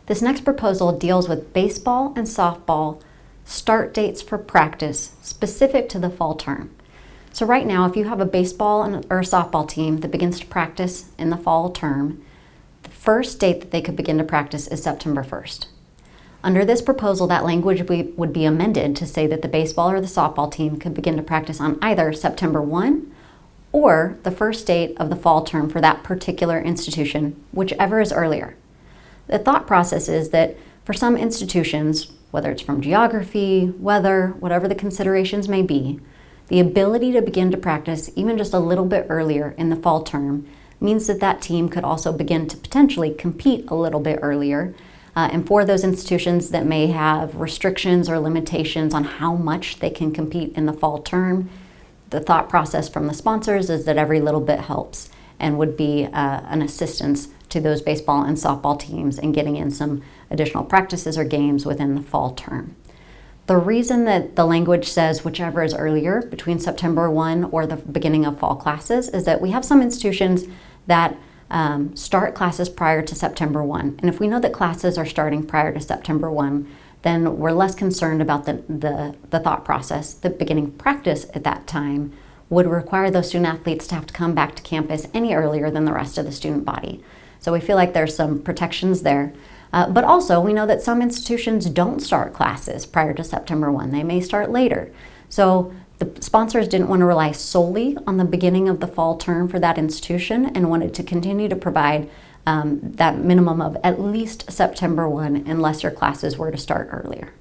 This next proposal deals with baseball and softball start dates for practice specific to the fall term. So right now, if you have a baseball or a softball team that begins to practice in the fall term, the first date that they could begin to practice is September 1st. Under this proposal, that language would be amended to say that the baseball or the softball team could begin to practice on either September 1 or the first date of the fall term for that particular institution, whichever is earlier. The thought process is that for some institutions, whether it's from geography, weather, whatever the considerations may be, the ability to begin to practice even just a little bit earlier in the fall term means that that team could also begin to potentially compete a little bit earlier. And for those institutions that may have restrictions or limitations on how much they can compete in the fall term, the thought process from the sponsors is that every little bit helps and would be an assistance to those baseball and softball teams in getting in some additional practices or games within the fall term. The reason that the language says whichever is earlier between September 1 or the beginning of fall classes is that we have some institutions that start classes prior to September 1. And if we know that classes are starting prior to September 1, then we're less concerned about the thought process that beginning practice at that time would require those student athletes to have to come back to campus any earlier than the rest of the student body. So we feel like there's some protections there. But also we know that some institutions don't start classes prior to September 1. They may start later. So the sponsors didn't want to rely solely on the beginning of the fall term for that institution and wanted to continue to provide that minimum of at least September 1 unless your classes were to start earlier.